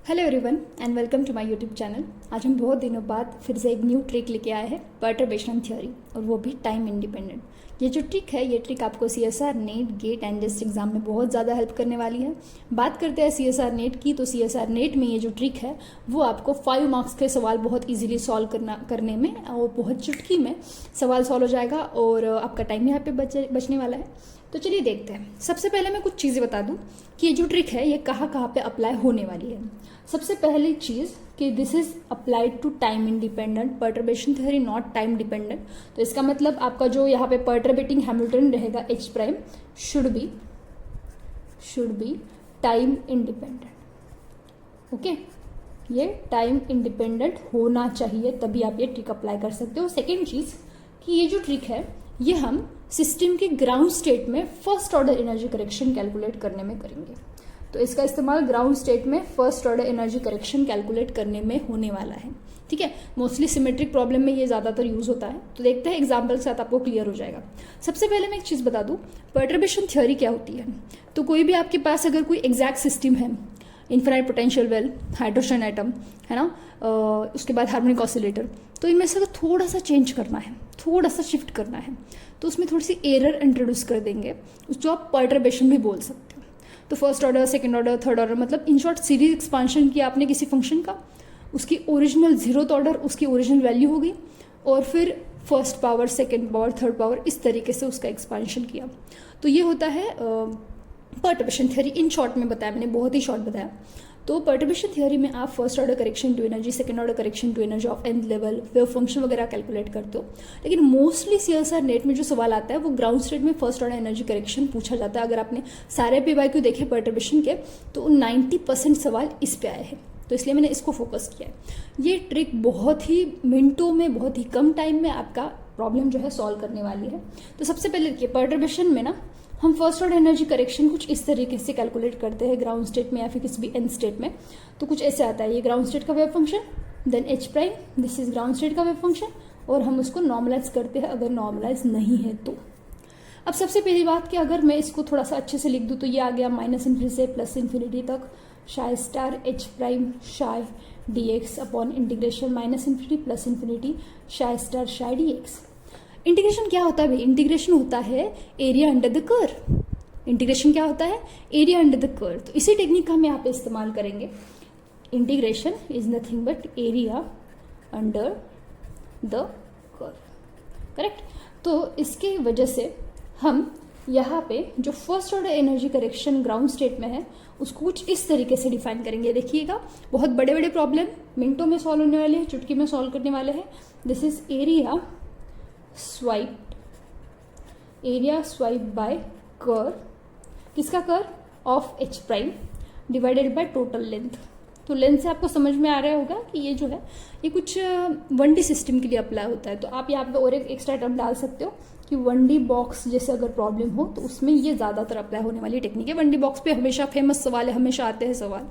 Hello everyone and welcome to my YouTube channel. आज हम बहुत दिनों बाद फिर से एक न्यू ट्रिक लेके आए हैं, परटर्बेशन थ्योरी, और वो भी टाइम इंडिपेंडेंट। ये जो ट्रिक है, ये ट्रिक आपको CSIR NET GATE and JEST exam में बहुत ज़्यादा हेल्प करने वाली है। बात करते हैं सीएसआर नेट की, तो सीएसआर नेट में ये जो ट्रिक है वो आपको 5 मार्क्स के सवाल बहुत ईजिली सॉल्व करने में और बहुत चुटकी में सवाल सॉल्व हो जाएगा और आपका टाइम यहाँ पे बचने वाला है। तो चलिए देखते हैं। सबसे पहले मैं कुछ चीज़ें बता दूं कि ये जो ट्रिक है ये कहाँ पे अप्लाई होने वाली है। सबसे पहली चीज़ कि this is applied to time independent perturbation theory, not time dependent. तो इसका मतलब आपका जो यहाँ पे परटर्बेटिंग हैमिल्टन रहेगा H prime should be time independent. Okay, ये टाइम इंडिपेंडेंट होना चाहिए, तभी आप ये ट्रिक अप्लाई कर सकते हो। सेकेंड चीज़ कि ये जो ट्रिक है ये हम सिस्टम के ग्राउंड स्टेट में first order energy correction calculate करने में करेंगे। तो इसका इस्तेमाल ग्राउंड स्टेट में first order energy correction calculate करने में होने वाला है। ठीक है, मोस्टली सिमेट्रिक प्रॉब्लम में ये ज़्यादातर यूज होता है। तो देखते हैं एग्जाम्पल के साथ आपको क्लियर हो जाएगा। सबसे पहले मैं एक चीज़ बता दूं, परटर्बेशन थ्योरी क्या होती है। तो कोई भी आपके पास अगर कोई एग्जैक्ट सिस्टम है, infinite potential well, hydrogen atom है ना, उसके बाद हार्मोनिक ऑसिलेटर, तो इनमें से अगर थोड़ा सा चेंज करना है, थोड़ा सा शिफ्ट करना है, तो उसमें थोड़ी सी एरर इंट्रोड्यूस कर देंगे, जो आप परटर्बेशन भी बोल सकते हो। तो first order, second order, third order, मतलब इन शॉर्ट सीरीज एक्सपांशन किया आपने किसी फंक्शन का, उसकी ओरिजिनल जीरोथ ऑर्डर उसकी ओरिजिनल वैल्यू होगी, और फिर first power, second power, third power, इस तरीके से उसका एक्सपांशन किया। तो ये होता है परटर्बेशन थ्योरी। इन शॉर्ट में बताया मैंने, बहुत ही शॉर्ट बताया। तो परटर्बेशन थ्योरी में आप first order correction to energy, second order correction to energy of nth level, wave function वगैरह कैलकुलेट करते हो। लेकिन मोस्टली सीएसआर नेट में जो सवाल आता है वो ग्राउंड स्टेट में फर्स्ट ऑर्डर एनर्जी करेक्शन पूछा जाता है। अगर आपने सारे PYQ देखे परटर्बेशन के, तो 90% सवाल इस पे आए हैं, तो इसलिए मैंने इसको फोकस किया है। ये ट्रिक बहुत ही मिनटों में, बहुत ही कम टाइम में आपका प्रॉब्लम जो है सॉल्व करने वाली है। तो सबसे पहले देखिए, परटर्बेशन में ना हम फर्स्ट ऑर्डर एनर्जी करेक्शन कुछ इस तरीके से कैलकुलेट करते हैं ग्राउंड स्टेट में या फिर किसी भी एन स्टेट में। तो कुछ ऐसे आता है, ये ग्राउंड स्टेट का wave function, then H prime, this is ground state का वेव फंक्शन, और हम उसको नॉर्मलाइज करते हैं अगर नॉर्मलाइज नहीं है तो। अब सबसे पहली बात कि अगर मैं इसको थोड़ा सा अच्छे से लिख दूँ, तो ये आ गया -∞ से +∞ तक शाई स्टार एच प्राइम शाई dx अपॉन इंटीग्रेशन -∞ +∞ शाई स्टार शाई dx। इंटीग्रेशन क्या होता है भाई? इंटीग्रेशन होता है area under the curve. Integration क्या होता है? Area under the curve. तो इसी टेक्निक का हम यहाँ पे इस्तेमाल करेंगे। Integration is nothing but area under the curve, correct. तो इसकी वजह से हम यहाँ पे जो first order energy correction ground state में है उसको कुछ इस तरीके से डिफाइन करेंगे। देखिएगा, बहुत बड़े बड़े प्रॉब्लम मिनटों में सॉल्व होने वाले हैं, चुटकी में सॉल्व करने वाले हैं। This is area swept by curve, किसका curve? Of H prime divided by total length. तो लेंथ से आपको समझ में आ रहा होगा कि ये जो है ये कुछ 1D सिस्टम के लिए अप्लाई होता है। तो आप यहाँ पे और एक एक्स्ट्रा टर्म डाल सकते हो कि 1D बॉक्स जैसे अगर प्रॉब्लम हो तो उसमें ये ज़्यादातर अप्लाई होने वाली टेक्निक है। 1D बॉक्स पे हमेशा फेमस सवाल है, हमेशा आते हैं सवाल।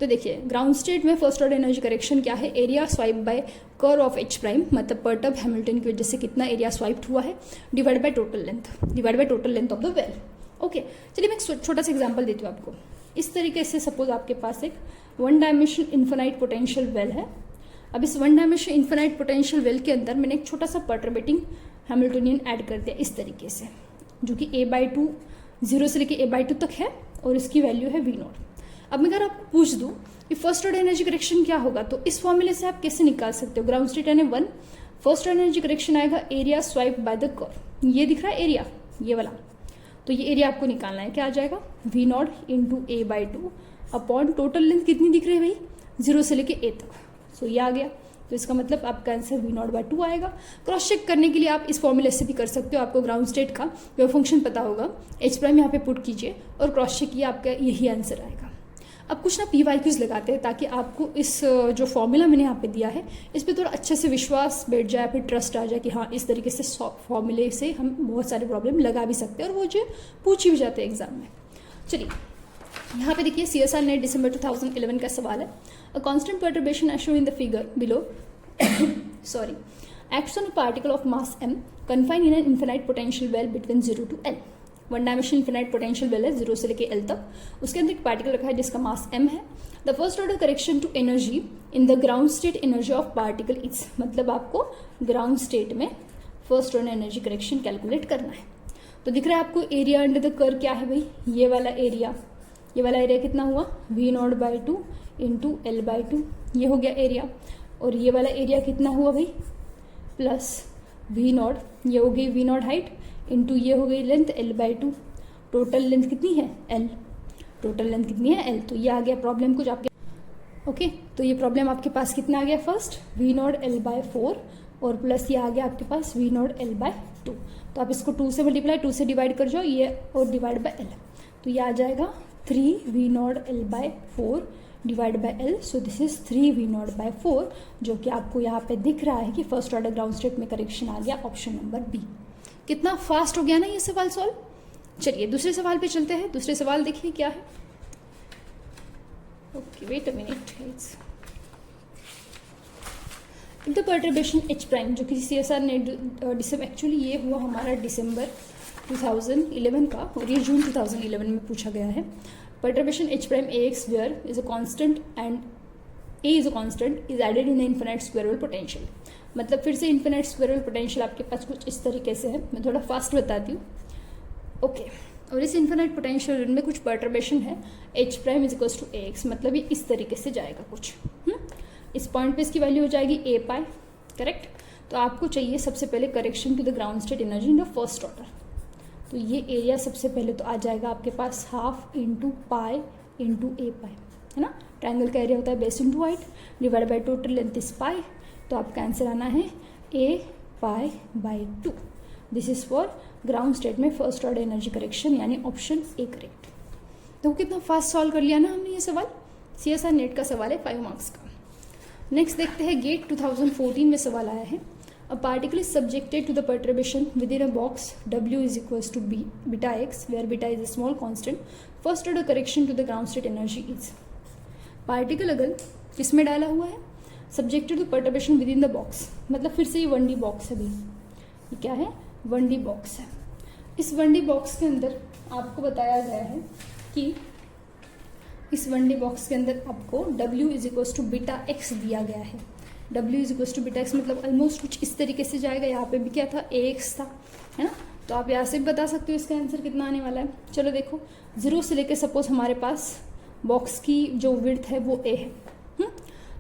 तो देखिए, ग्राउंड स्टेट में फर्स्ट ऑर्डर एनर्जी करेक्शन क्या है? Area swept by curve of H prime, मतलब परटर्ब हैमिल्टन की वजह से कितना एरिया स्वाइप्ड हुआ है, divide by total length of the well. Okay, चलिए मैं एक छोटा सा एग्जांपल देती हूँ आपको। इस तरीके से सपोज आपके पास एक 1 डायमेंशन इन्फिनाइट पोटेंशियल वेल है। अब इस 1 डायमेंशन इन्फिनाइट पोटेंशियल वेल के अंदर मैंने एक छोटा सा परटर्बेटिंग हैमिल्टोनियन ऐड कर दिया इस तरीके से, जो कि a/2 0 से लेके a/2 तक है और इसकी वैल्यू है V0। अब मैं अगर आपको पूछ दूं कि फर्स्ट ऑर्डर एनर्जी करेक्शन क्या होगा, तो इस फॉर्मूले से आप कैसे निकाल सकते हो? ग्राउंड स्टेट यानी 1, फर्स्ट ऑर्डर एनर्जी करेक्शन आएगा area swept by the curve. ये दिख रहा है एरिया, ये वाला, तो ये एरिया आपको निकालना है। क्या आ जाएगा? V0 into a/2 upon total length कितनी दिख रही है भाई? 0 से लेके a तक। सो ये आ गया। तो इसका मतलब आपका आंसर V0/2 आएगा। क्रॉस चेक करने के लिए आप इस फॉर्मूले से भी कर सकते हो। आपको ग्राउंड स्टेट का वेव फंक्शन पता होगा, एच प्राइम यहाँ पे पुट कीजिए और क्रॉस चेक किया, आपका यही आंसर आएगा। अब कुछ ना PYQs लगाते हैं ताकि आपको इस जो फॉर्मूला मैंने यहाँ पे दिया है इस पर थोड़ा अच्छे से विश्वास बैठ जाए, फिर ट्रस्ट आ जाए कि हाँ, इस तरीके से फॉर्मूले से हम बहुत सारे प्रॉब्लम लगा भी सकते हैं और वो जो पूछी भी जाते हैं एग्जाम में। चलिए यहाँ पे देखिए, CSR नेट दिसंबर 2011 का सवाल है। A constant perturbation as shown in the figure below sorry acts on a particle of mass m confined in an infinite potential well between 0 to L। 1 dimensional infinite potential well है 0 से लेके L तक, उसके अंदर एक particle रखा है जिसका मास m है। The first order correction to energy in the ground state energy of particle is, मतलब आपको ग्राउंड स्टेट में first order energy correction calculate करना है। तो दिख रहा है आपको एरिया अंडर द कर्व क्या है भाई, ये वाला एरिया कितना हुआ V0/2 इंटू L/2, ये हो गया एरिया। और ये वाला एरिया कितना हुआ भाई प्लस V0, ये हो गई V0 हाइट इंटू ये हो गई लेंथ L/2। टोटल लेंथ कितनी है L, टोटल लेंथ कितनी है L। तो ये आ गया प्रॉब्लम कुछ आपके ओके। तो ये प्रॉब्लम आपके पास कितना आ गया, फर्स्ट V0 L/4 और प्लस ये आ गया आपके पास V0 L/2। तो आप इसको 2 से मल्टीप्लाई 2 से डिवाइड कर जाओ ये और डिवाइड बाय L, तो ये आ जाएगा 3 V0 L/4 divide by L। So this is 3 V0/4, जो कि आपको यहाँ पे दिख रहा है कि फर्स्ट ऑर्डर ग्राउंड स्टेट में करेक्शन आ गया ऑप्शन नंबर बी। कितना फास्ट हो गया ना ये सवाल सॉल्व। चलिए दूसरे सवाल पे चलते हैं। दूसरे सवाल देखिए क्या है। Okay wait a minute guys. The perturbation H prime, जो कि CSR ने डिसम्बर, एक्चुअली ये हुआ हमारा दिसंबर 2011 का और ये जून 2011 में पूछा गया है। Perturbation H prime AX where is a constant and A is a constant is added in the infinite square well potential. मतलब फिर से इन्फिनिट स्क्वायरल पोटेंशियल आपके पास कुछ इस तरीके से है, मैं थोड़ा फास्ट बताती हूँ ओके। और इस इन्फिनिट पोटेंशियल में कुछ परटर्बेशन है H prime is equals to AX, मतलब ये इस तरीके से जाएगा कुछ। इस पॉइंट पे इसकी वैल्यू हो जाएगी A पाई, करेक्ट। तो आपको चाहिए सबसे पहले correction to the ground state energy in the first order. तो ये एरिया सबसे पहले तो आ जाएगा आपके पास half into pi into A pi, है ना। ट्रायंगल का एरिया होता है base into height divide by total length is pi. तो आपका आंसर आना है A पाई/2। This is for ground state में फर्स्ट ऑर्डर एनर्जी करेक्शन, यानी ऑप्शन ए करेक्ट। तो कितना फास्ट सॉल्व कर लिया ना हमने ये सवाल। CSR नेट का सवाल है 5 मार्क्स का। नेक्स्ट देखते हैं गेट 2014 में सवाल आया है। A particle is subjected to the perturbation within a box W is equals to beta x where beta is a small constant. First order correction to the ground state energy is. Particle अगर किसमें डाला हुआ है, subjected to perturbation within the box, मतलब फिर से ये 1D box है भाई। ये क्या है 1D बॉक्स है। इस 1D बॉक्स के अंदर आपको बताया गया है कि इस 1D बॉक्स के अंदर आपको W is equals to beta x दिया गया है। W is equals to beta x मतलब ऑलमोस्ट कुछ इस तरीके से जाएगा। यहाँ पे भी क्या था AX था, है ना। तो आप यहाँ से भी बता सकते हो इसका आंसर कितना आने वाला है। चलो देखो 0 से लेके सपोज हमारे पास बॉक्स की जो विड्थ है वो A है।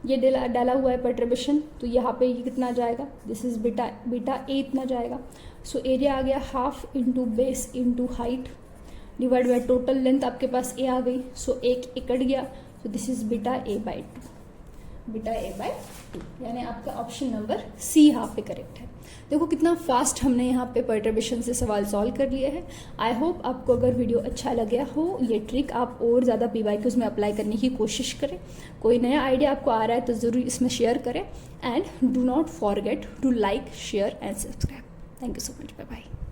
ये डाला हुआ है परटर्बेशन, तो यहाँ पे ये कितना जाएगा, दिस इज बीटा A इतना जाएगा। सो एरिया आ गया half into base into height divide by total length, आपके पास A आ गई। सो एक कट गया, so this is beta A/2, beta A/2, यानी आपका ऑप्शन नंबर सी यहाँ पे करेक्ट है। देखो कितना फास्ट हमने यहाँ पे परटर्बेशन से सवाल सॉल्व कर लिए हैं। आई होप आपको अगर वीडियो अच्छा लगा हो, ये ट्रिक आप और ज़्यादा PYQs में अप्लाई करने की कोशिश करें। कोई नया आइडिया आपको आ रहा है तो ज़रूर इसमें शेयर करें and do not forget to like share and subscribe. Thank you so much, bye bye.